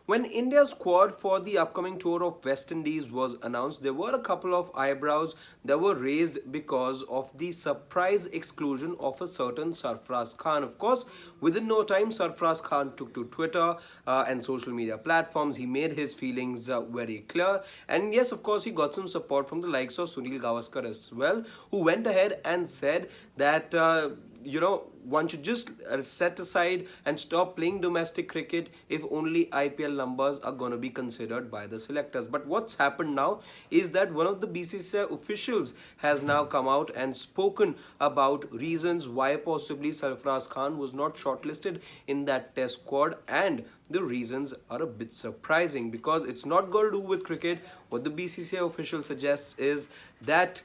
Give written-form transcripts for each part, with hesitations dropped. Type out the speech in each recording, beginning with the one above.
When India's squad for the upcoming tour of West Indies was announced, there were a couple of eyebrows that were raised because of the surprise exclusion of a certain Sarfaraz Khan. Of course, within no time, Sarfaraz Khan took to Twitter and social media platforms. He made his feelings very clear. And yes, of course, he got some support from the likes of Sunil Gavaskar as well, who went ahead and said that one should just set aside and stop playing domestic cricket if only IPL numbers are going to be considered by the selectors. But what's happened now is that one of the BCCI officials has now come out and spoken about reasons why possibly Sarfaraz Khan was not shortlisted in that test squad, and the reasons are a bit surprising because it's not got to do with cricket. What the BCCI official suggests is that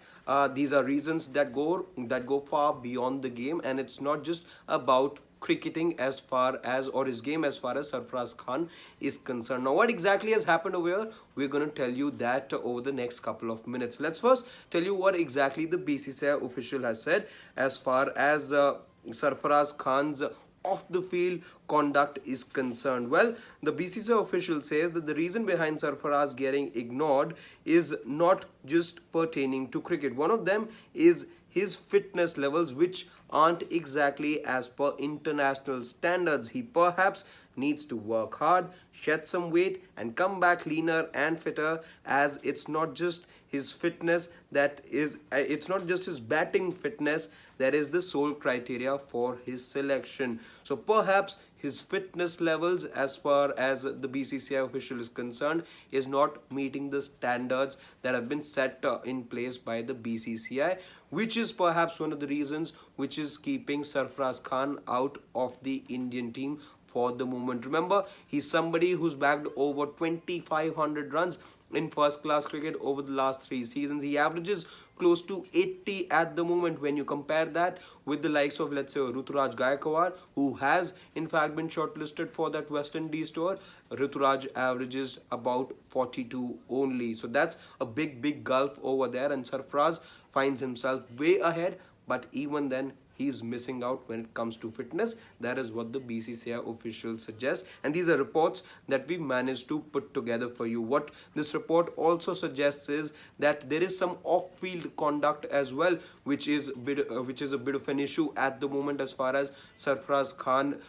these are reasons that go far beyond the game, and it's not just about cricketing as far as, or his game as far as Sarfaraz Khan is concerned. Now, what exactly has happened over here? We're going to tell you that over the next couple of minutes. Let's first tell you what exactly the BCCI official has said as far as Sarfaraz Khan's off the field conduct is concerned. Well, the BCCI official says that the reason behind Sarfaraz getting ignored is not just pertaining to cricket. One of them is his fitness levels, which aren't exactly as per international standards. He perhaps needs to work hard, shed some weight, and come back leaner and fitter, as it's not just his fitness that is, it's not just his batting fitness that is the sole criteria for his selection. So perhaps his fitness levels as far as the BCCI official is concerned is not meeting the standards that have been set in place by the BCCI, which is perhaps one of the reasons which is keeping Sarfaraz Khan out of the Indian team for the moment. Remember, he's somebody who's bagged over 2,500 runs in first class cricket over the last 3 seasons. He averages close to 80 at the moment. When you compare that with the likes of, let's say, Ruturaj Gaikwad, who has in fact been shortlisted for that West Indies tour, Ruturaj averages about 42 only. So that's a big gulf over there, and Sarfaraz finds himself way ahead, but even then he's missing out when it comes to fitness. That is what the BCCI officials suggest, and these are reports that we managed to put together for you. What this report also suggests is that there is some off-field conduct as well, which is a bit of an issue at the moment as far as Sarfaraz Khan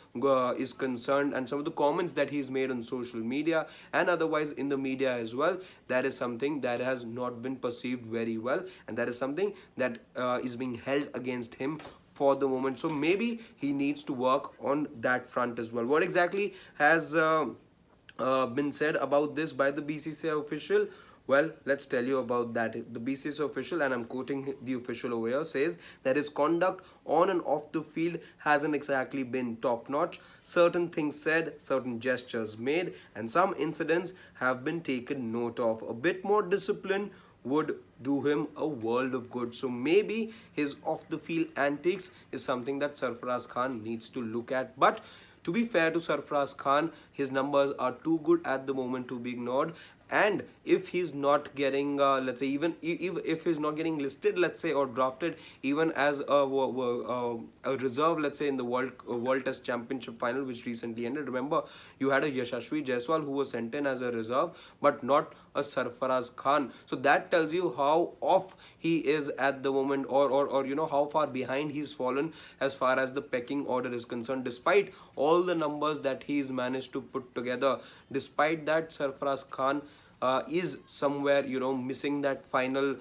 is concerned, and some of the comments that he's made on social media and otherwise in the media as well. That is something that has not been perceived very well, and that is something that is being held against him for the moment. So maybe he needs to work on that front as well. What exactly has been said about this by the BCCI official? Well, let's tell you about that. The BCCI official, and I'm quoting the official over here, says that his conduct on and off the field hasn't exactly been top-notch. Certain things said, certain gestures made, and some incidents have been taken note of. A bit more discipline would do him a world of good. So maybe his off the field antics is something that Sarfaraz Khan needs to look at. But to be fair to Sarfaraz Khan, his numbers are too good at the moment to be ignored. And if he's not getting, let's say, even if he's not getting listed, let's say, or drafted even as a reserve, let's say, in the World Test Championship final, which recently ended. Remember, you had a Yashasvi Jaiswal who was sent in as a reserve, but not a Sarfaraz Khan. So that tells you how off he is at the moment, or how far behind he's fallen as far as the pecking order is concerned. Despite all the numbers that he's managed to put together, despite that, Sarfaraz Khan is somewhere missing that final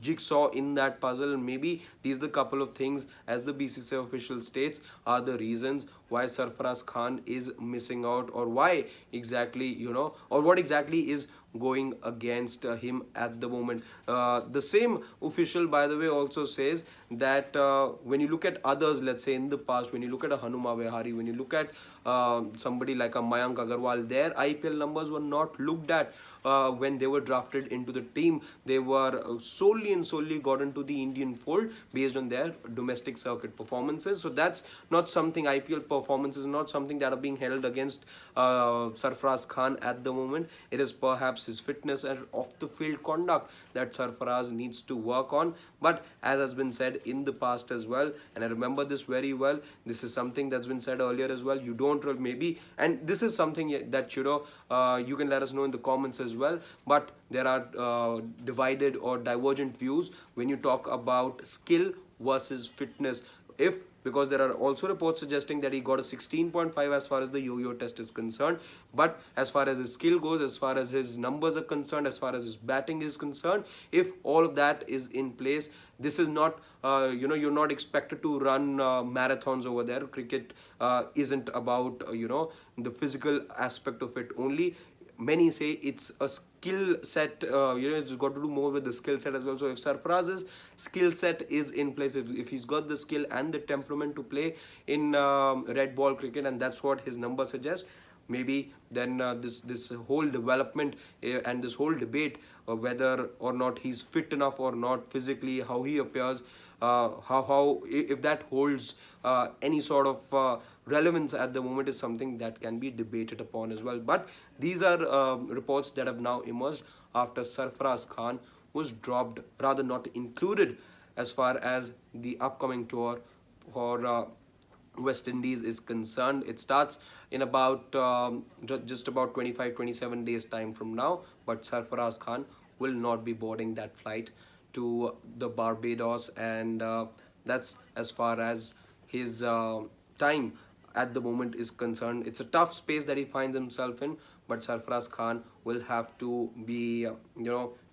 jigsaw in that puzzle. Maybe these are the couple of things, as the BCCI official states, are the reasons why Sarfaraz Khan is missing out, or why exactly or what exactly is going against him at the moment. The same official, by the way, also says that when you look at others, let's say in the past, when you look at a Hanuma Vihari, when you look at somebody like a Mayank Agarwal, their IPL numbers were not looked at when they were drafted into the team. They were solely got into the Indian fold based on their domestic circuit performances. So that's not something, IPL performances is not something that are being held against Sarfaraz Khan at the moment. It is perhaps his fitness and off the field conduct that Sarfaraz needs to work on. But as has been said, said in the past as well, and I remember this very well. This is something that's been said earlier as well. You don't maybe, and this is something that you can let us know in the comments as well. But there are divided or divergent views when you talk about skill versus fitness. If Because there are also reports suggesting that he got a 16.5 as far as the yo-yo test is concerned, but as far as his skill goes, as far as his numbers are concerned, as far as his batting is concerned, if all of that is in place, this is not you're not expected to run marathons over there. Cricket isn't about the physical aspect of it only. Many say it's a skill set, it's got to do more with the skill set as well. So if Sarfaraz's skill set is in place, if he's got the skill and the temperament to play in red ball cricket, and that's what his number suggests, maybe then this whole development and this whole debate whether or not he's fit enough or not physically, how he appears, how if that holds any sort of relevance at the moment, is something that can be debated upon as well. But these are reports that have now emerged after Sarfaraz Khan was dropped, rather not included, as far as the upcoming tour for West Indies is concerned. It starts in about just about 25-27 days time from now, but Sarfaraz Khan will not be boarding that flight to the Barbados, and that's as far as his time at the moment is concerned. It's a tough space that he finds himself in, but Sarfaraz Khan will have to be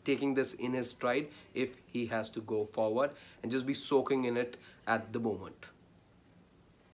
taking this in his stride if he has to go forward, and just be soaking in it at the moment.